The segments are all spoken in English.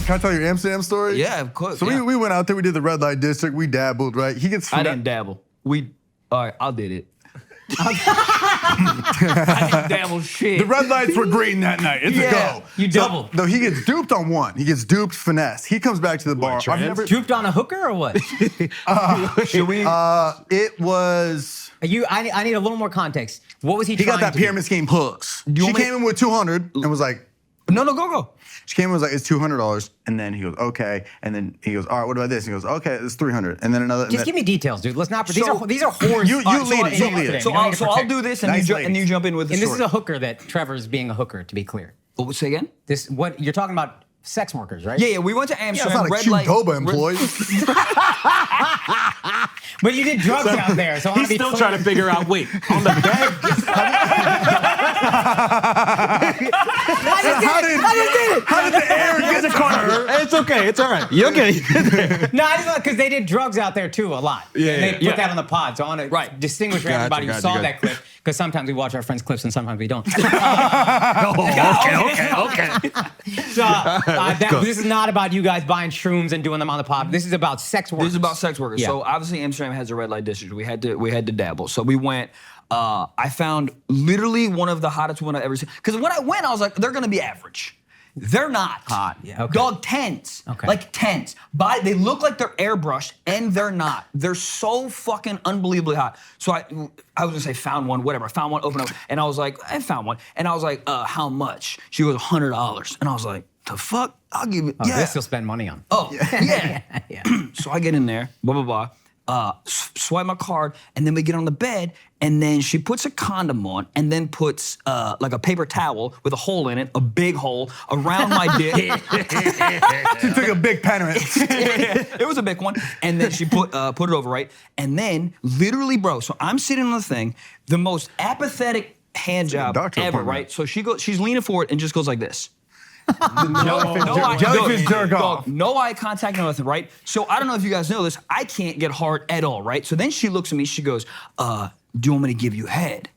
Can I tell you your Amsterdam story? Yeah, of course. So we went out there, we did the red light district, we dabbled, right? He gets I didn't dabble. All right, I did it. I didn't dabble shit. The red lights were green that night. It's a go. You doubled. No, he gets duped on one. He gets duped, finesse. He comes back to the bar. Duped on a hooker or what? Should we? It was. I need a little more context. What was he He trying got that to do? pyramid scheme hooks. She came in with 200 and was like, No, go. she came in and was like, it's $200. And then he goes, okay. And then he goes, all right, what about this? He goes, okay, it's 300. And then another. Just give me details, dude. Let's not. These are whores. You lead it. You lead it. So I'll do this, and you jump in with the And this story. is a hooker that Trevor's being a hooker, to be clear. Oh, say again? What you're talking about? Sex workers, right? Yeah. We went to That's Amsterdam. not a Q-Goba employee. But you did drugs out there, so I want He's to be still clear. trying to figure out, wait, on the bed? How did the air get to Carter? It's okay, it's all right. You okay? No, I just because they did drugs out there too a lot. Yeah, And they yeah, put that on the pod, so I want to distinguish for everybody who saw that clip, because sometimes we watch our friends' clips and sometimes we don't. Okay. So this is not about you guys buying shrooms and doing them on the pod. This is about sex workers. This is about sex workers. Yeah. So obviously Amsterdam has a red light district. We had to dabble. So we went. I found literally one of the hottest women I've ever seen. Because when I went, I was like, they're gonna be average. They're not. Hot, yeah, okay. Dog, tens. Okay. Like tens. They look like they're airbrushed, and they're not. They're so fucking unbelievably hot. So I was gonna say found one, whatever. I found one, open up, and I was like, I found one. And I was like, how much? She goes, $100. And I was like, the fuck? I'll give it, yeah. This you'll spend money on. Oh, yeah. Yeah. So I get in there, blah, blah, blah. Swipe my card, and then we get on the bed, and then she puts a condom on, and then puts like a paper towel with a hole in it, a big hole, around my dick. She took a big penetrant. It was a big one. And then she put it over, right? And then, literally, bro, so I'm sitting on the thing, the most apathetic hand job doctor ever, appointment. right? So she's leaning forward and just goes like this. Jellyfish jerk off. No eye contact, no nothing, right? So I don't know if you guys know this, I can't get hard at all, right? So then she looks at me, she goes, do you want me to give you head?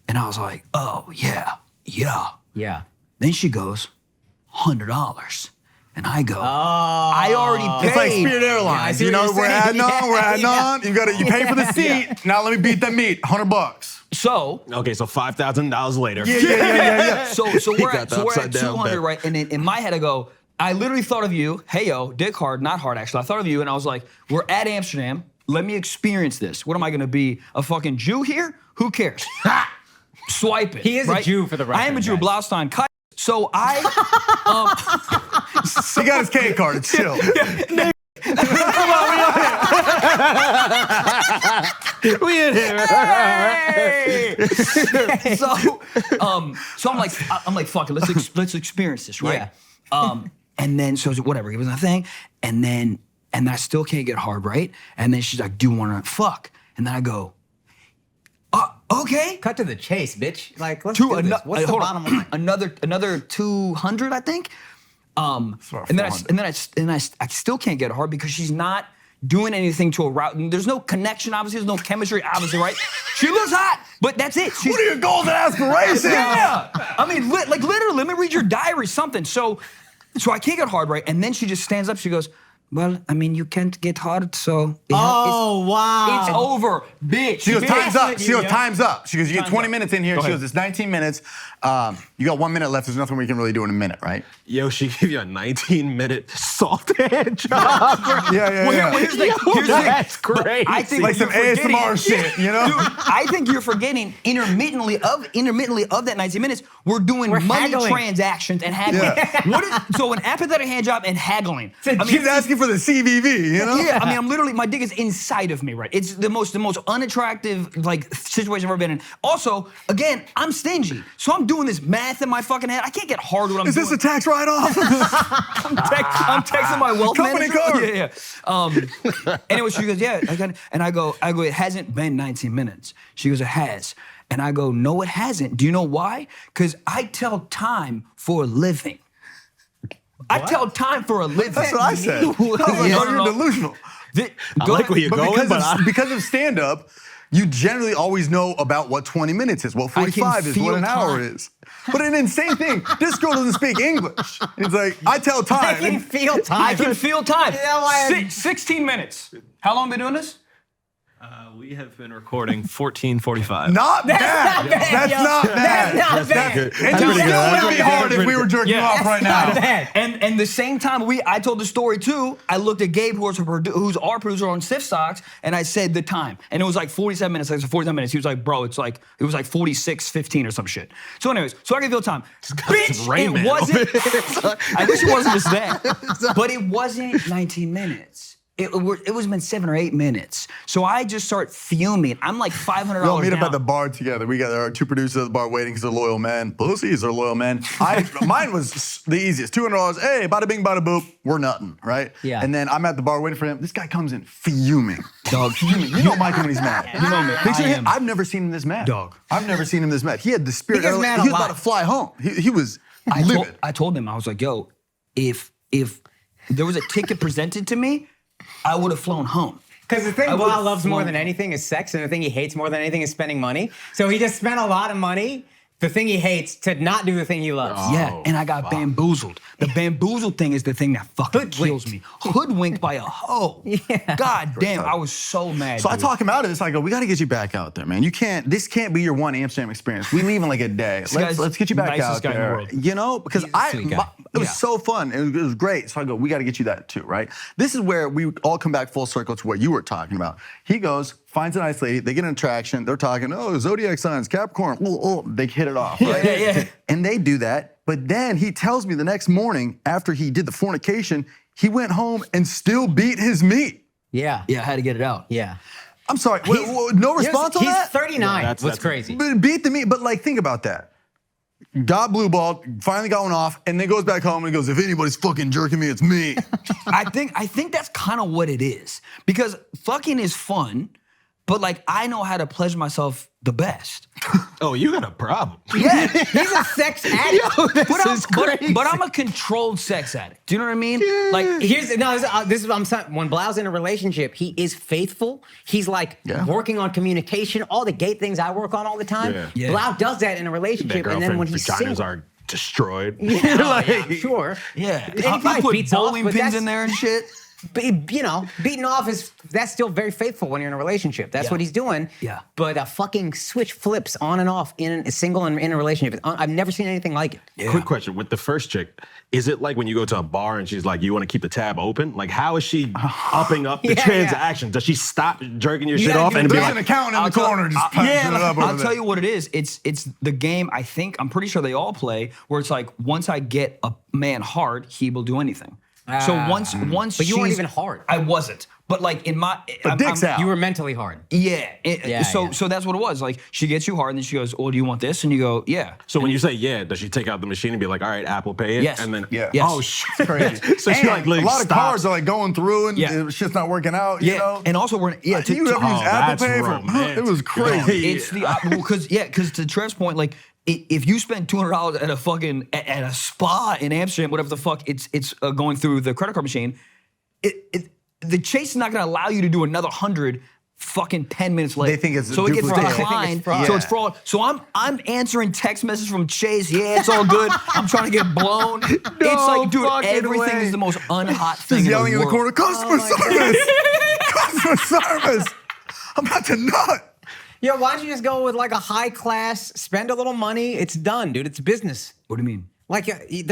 And I was like, oh, yeah. Yeah. Then she goes, $100. And I go, I already paid. It's like Spirit Airlines. Yeah, I see You know, what you're we're saying. adding on. You pay for the seat. Now let me beat the meat. $100. So Okay, so $5,000 later. Yeah. So we're got at, the so we're upside at down 200, bet. right? And in my head, I go, I literally thought of you. Hey, yo, dick hard, not hard, actually. I thought of you, and I was like, we're at Amsterdam. Let me experience this. What am I going to be, a fucking Jew here? Who cares? Swipe it. He is a Jew, for the record, I am a Jew, guys. Blaustein. So I... He got his K card. It's chill. We in here. so I'm like, fuck it, let's experience this, right? Yeah. And then so whatever, it was a thing, and I still can't get hard, right? And then she's like, do you want to fuck? And then I go, okay. Cut to the chase, bitch. Like, let's do this. What's the bottom line? Another 200, I think. And then I still can't get hard because she's not doing anything to arouse. There's no connection, obviously. There's no chemistry, obviously, right? She looks hot, but that's it. What are your goals and aspirations? Yeah. I mean, literally, let me read your diary, something. So I can't get hard, right? And then she just stands up. She goes, well, I mean, you can't get hard, so... Wow. It's over, bitch. She goes, bitch. time's up. She goes, time's up. She goes, you get Time's 20 up. minutes in here. She goes, it's 19 minutes. You got 1 minute left. There's nothing we can really do in a minute, right? Yo, she gave you a 19-minute soft hand job. Yeah. Here's the thing. That's crazy. I think Like some you're forgetting- ASMR shit, you know? Dude, I think you're forgetting intermittently of that 90 minutes, we're doing money haggling. transactions and haggling. Yeah. So an apathetic hand job and haggling. She's asking for the CVV, you know? Yeah, I mean, I'm literally, my dick is inside of me, right? It's the most unattractive situation I've ever been in. Also, again, I'm stingy, so I'm doing this math in my fucking head. I can't get hard when I'm Is doing. this a tax write-off? I'm texting my wealth Company manager. card. Yeah. Anyway, she goes, yeah, I got it. And I go, it hasn't been 19 minutes. She goes, it has. And I go, no, it hasn't. Do you know why? Because I tell time for a living. I tell time for a living. That's what I said. I was like, No, oh, you're delusional. I like where you're going, but Because of stand-up, you generally always know about what 20 minutes is, what 45 is, what an hour is. But an insane thing, this girl doesn't speak English. It's like, I tell time. I can feel time. I can feel time. You know why 16 minutes. How long been doing this? We have been recording 14:45. Not bad. not bad, That's yo. not bad. That's not bad. It just still would be hard if we were jerking off right now. Not bad. And the same time I told the story too, I looked at Gabe, who's our producer on Stiff Socks, and I said the time. And it was like 47 minutes. I said 47 minutes. He was like, bro, it was like 46:15 or some shit. So anyways, so I can feel time. Bitch, Rain Man it wasn't. I wish it wasn't just that. But it wasn't 19 minutes. It was been 7 or 8 minutes. So I just start fuming. I'm like $500 We'll meet down. up at the bar together. We got our 2 producers at the bar waiting because they're loyal men. Pussies are loyal men. Mine was the easiest. $200. Hey, bada bing, bada boop. We're nutting, right? Yeah. And then I'm at the bar waiting for him. This guy comes in fuming. Dog. Fuming. You know Michael when he's mad. You know me. Picture I him. am. I've never seen him this mad. Dog. I've never seen him this mad. He had the spirit. He gets mad a was lot. about to fly home. He was livid. I told him, I was like, yo, if there was a ticket presented to me, I would have flown home. Because the thing I would've Blah loves more flown. than anything is sex, and the thing he hates more than anything is spending money. So he just spent a lot of money, the thing he hates, to not do the thing he loves. Yeah, and I got bamboozled. The bamboozled thing is the thing that fucking kills me. Hoodwinked by a hoe. Yeah. God damn, I was so mad. So I dude. talk him out of this. I go, we got to get you back out there, man. This can't be your one Amsterdam experience. We leave in like a day. guy's Let's get you back nicest out guy in the there. world. You know, because He's a sweet guy. it was Yeah. so fun. It was great. So I go, we got to get you that too, right? This is where we all come back full circle to what you were talking about. He goes, finds a nice lady. They get an attraction. They're talking, oh, zodiac signs, Capricorn. They hit it off, right? Yeah. And they do that. But then he tells me the next morning after he did the fornication, he went home and still beat his meat. Yeah. Yeah, I had to get it out. Yeah. I'm sorry. No response on He's that? 39. Yeah, What's that's- crazy? But beat the meat. But like, think about that. Got blue balled, finally got one off, and then goes back home and he goes, if anybody's fucking jerking me, it's me. I think that's kind of what it is. Because fucking is fun, but like I know how to pleasure myself the best. Oh, you got a problem. Yeah. He's a sex addict. But I'm a controlled sex addict. Do you know what I mean? Like This is what I'm saying. When Blau's in a relationship, he is faithful. He's like working on communication, all the gay things I work on all the time. Yeah. Blau does that in a That relationship, and girlfriend then when he's vaginas single, are destroyed. yeah, sure. yeah. And he I probably put beats off, bowling but pins that's- in there and shit. But, you know, beating off that's still very faithful when you're in a relationship. That's Yeah. what he's doing. Yeah. But a fucking switch flips on and off in a single and in a relationship. I've never seen anything like it. Yeah. Quick question. With the first chick, is it like when you go to a bar and she's like, you want to keep the tab open? Like, how is she upping up the Yeah, transaction? Does she stop jerking your shit gotta off do and be There's like, an accountant in the corner just punching it up over I'll there. tell you what it is. It's the game. I'm pretty sure they all play where it's like once I get a man hard, he will do anything. So once But you weren't she's- even hard. I wasn't. But like in my, But dick's out. You were mentally hard. Yeah. So yeah. that's what it was. Like she gets you hard, and then she goes, "Oh, do you want this?" And you go, "Yeah." so when you say yeah, does she take out the machine and be like, all right, Apple Pay it? Yes. And then, Yeah. Yes. oh, shit. Crazy. So she And like literally a lot of stops. cars are like going through and Yeah. shit's not working out, Yeah. you know? And also we're you ever use Apple that's Pay? romantic. It was crazy. It's because to Trev's point, like if you spend $200 at a fucking at a spa in Amsterdam, whatever the fuck, it's going through the credit card machine. The chase is not going to allow you to do another 100 fucking 10 minutes late. They think it's so it gets duplicate. declined. They think it's fraud. So it's fraud. So I'm answering text messages from Chase. Yeah, it's all good. I'm trying to get blown. It's like, dude, fucking everything way. is the most unhot thing He's in yelling the in the world. corner, customer service! Customer service! I'm about to nut! Yeah, why don't you just go with like a high class, spend a little money, it's done, dude. It's business. What do you mean? Like,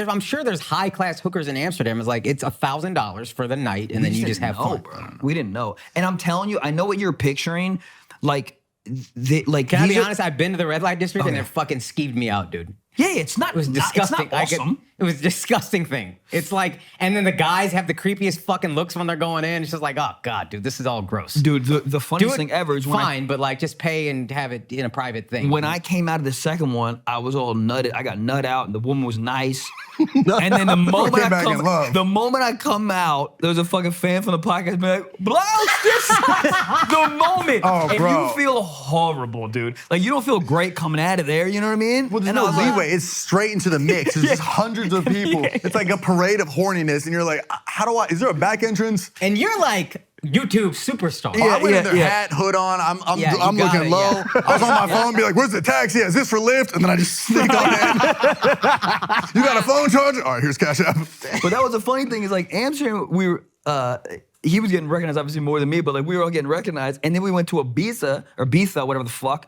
I'm sure there's high class hookers in Amsterdam. It's like, it's $1,000 for the night, and then you just have fun. Bro. We didn't know. And I'm telling you, I know what you're picturing. Like, Can I be honest? I've been to the red light district, and Okay. it fucking skeeved me out, dude. Yeah, it's not. It was disgusting. It's not awesome. It was a disgusting thing. It's like, and then the guys have the creepiest fucking looks when they're going in. It's just like, oh god, dude, this is all gross. Dude, the Do funniest it thing ever is when fine, but like just pay and have it in a private thing. when I came out of the second one, I was all nutted. I got nut out, and the woman was nice. And then the moment Came back in love. I come out, there was a fucking fan from the podcast be like, "Blouse this." The moment, Oh, and bro. you feel horrible, dude. Like you don't feel great coming out of there. You know what I mean? Well, there's And I no was like, leeway. It's straight into the mix. There's just hundreds of people. It's like a parade of horniness, and you're like, is there a back entrance? and you're like YouTube superstar. I went in their yeah. hat, hood on. I'm Yeah, you I'm got looking it, low. yeah. I was on my phone, be like, "Where's the taxi? Is this for Lyft?" And then I just sneak on in. You got a phone charger? All right, here's Cash App. But that was the funny thing is like Amsterdam, we were, he was getting recognized obviously more than me, but like we were all getting recognized. And then we went to Ibiza, whatever the fuck.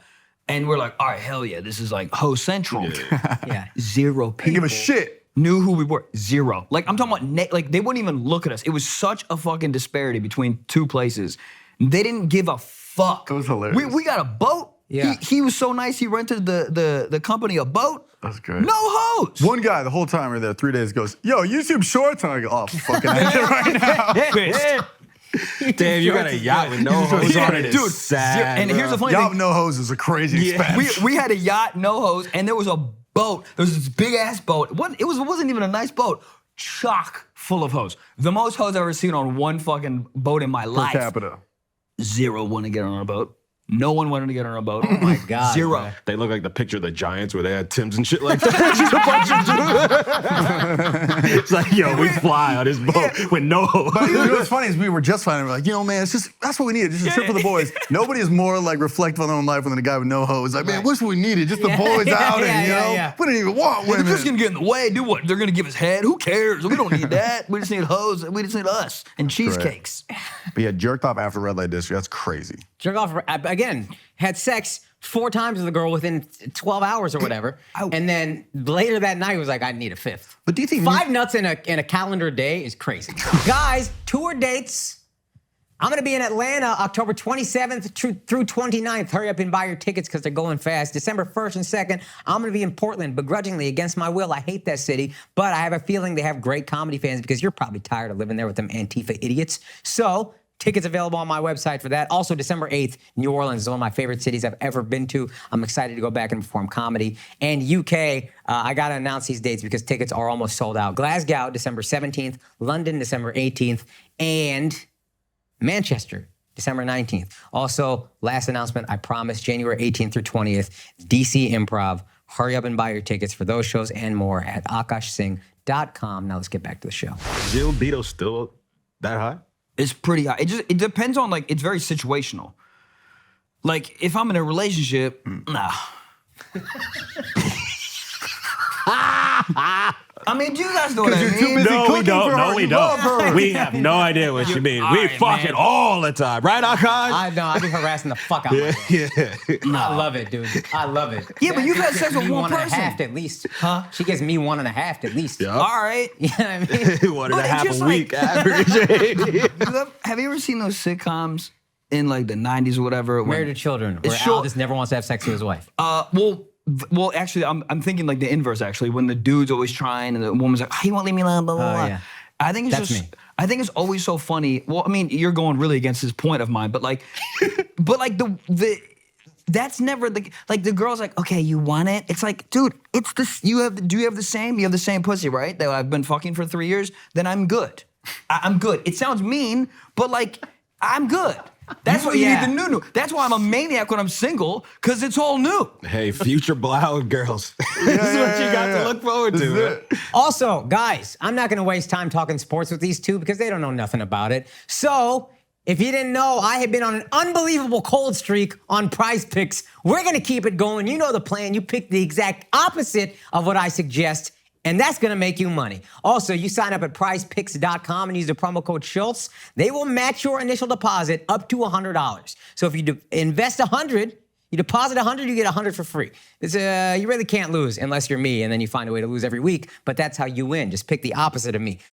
And we're like, all right, hell yeah, this is like Ho Central. Yeah. Zero people. Didn't give a shit. Knew who we were. Zero. Like I'm talking about, like they wouldn't even look at us. It was such a fucking disparity between two places. They didn't give a fuck. It was hilarious. We got a boat. Yeah. He was so nice. He rented the company a boat. That's great. No hose. One guy, the whole time we were there, 3 days, goes, "Yo, YouTube Shorts," and I go, "Oh, fucking I did right now." Damn, you got a yacht with no hose on it. Dude, It's sad. and here's the funny Yacht thing. with no hose is a crazy expense. We had a yacht, no hose, and there was a boat. There was this big ass boat. It wasn't even a nice boat. Chock full of hose. The most hose I've ever seen on one fucking boat in my Per life. capita. Zero wanted to get on a boat. No one wanted to get on a boat. Oh my God. Zero. man. They look like the picture of the Giants where they had Timbs and shit like that. Just a bunch of dudes. It's like, yo, we fly on this boat with no hose. But you know what's funny is we were just finding, we're like, man, it's just, that's what we needed, just a trip for the boys. Nobody is more like reflective on their own life than a guy with no hose. Like, man, what's what we needed? Just the boys outing, you know? We didn't even want They're women. just gonna get in the way. Do what? They're gonna give us head. Who cares? We don't need that. We just need hose. We just need us and cheesecakes. But yeah, jerked off after red light district. That's crazy. Jerk off again. Had sex 4 times with a girl within 12 hours or whatever, and then later that night was like, I need a 5th. But do you think 5 nuts in a calendar day is crazy? Guys, tour dates. I'm gonna be in Atlanta October 27th through 29th. Hurry up and buy your tickets because they're going fast. December 1st and 2nd, I'm gonna be in Portland, begrudgingly, against my will. I hate that city, but I have a feeling they have great comedy fans because you're probably tired of living there with them Antifa idiots. So, tickets available on my website for that. Also, December 8th, New Orleans is one of my favorite cities I've ever been to. I'm excited to go back and perform comedy. And UK, I got to announce these dates because tickets are almost sold out. Glasgow, December 17th. London, December 18th. And Manchester, December 19th. Also, last announcement, I promise, January 18th through 20th, DC Improv. Hurry up and buy your tickets for those shows and more at AkaashSingh.com. Now let's get back to the show. Is your libido still that high? It's pretty high. It depends on, like, it's very situational. Like, if I'm in a relationship, nah. I mean, do you guys know what I you're mean? too busy No, we cooking don't. for No, her. we You love her. don't. We have no idea what you mean. all We right, fucking man. all the time. Right, Akaash? I be harassing the fuck out of her. Yeah. I love it, dude. I love it. Yeah, but you've had sex with Me one 1.5 person. at least. Huh? She gives me 1.5 at least. Yeah. All right. You know what I mean? One But and a it's half just a like- week average. Have you ever seen those sitcoms in, like, the 90s or whatever? when- Married to Children, where It's Al short- just never wants to have sex with his wife. Well, actually, I'm thinking like the inverse. Actually, when the dude's always trying and the woman's like, "Oh, he won't leave me alone." Blah blah blah. yeah. I think it's That's just. me. I think it's always so funny. Well, I mean, you're going really against this point of mine, but like, the that's never the like the girl's like, okay, you want it? It's like, dude, it's this. Do you have the same? You have the same pussy, right? That I've been fucking for 3 years. Then I'm good. I'm good. It sounds mean, but like, I'm good. That's why you Yeah. need the new. That's why I'm a maniac when I'm single, because it's all new. Hey, future blow girls. This is what you got to look forward to. man. Also, guys, I'm not going to waste time talking sports with these two because they don't know nothing about it. So, if you didn't know, I have been on an unbelievable cold streak on Prize Picks. We're going to keep it going. You know the plan. You pick the exact opposite of what I suggest, and that's going to make you money. Also, you sign up at prizepicks.com and use the promo code Schulz. They will match your initial deposit up to $100. So if you invest $100, you deposit $100, you get $100 for free. You really can't lose unless you're me, and then you find a way to lose every week, but that's how you win. Just pick the opposite of me.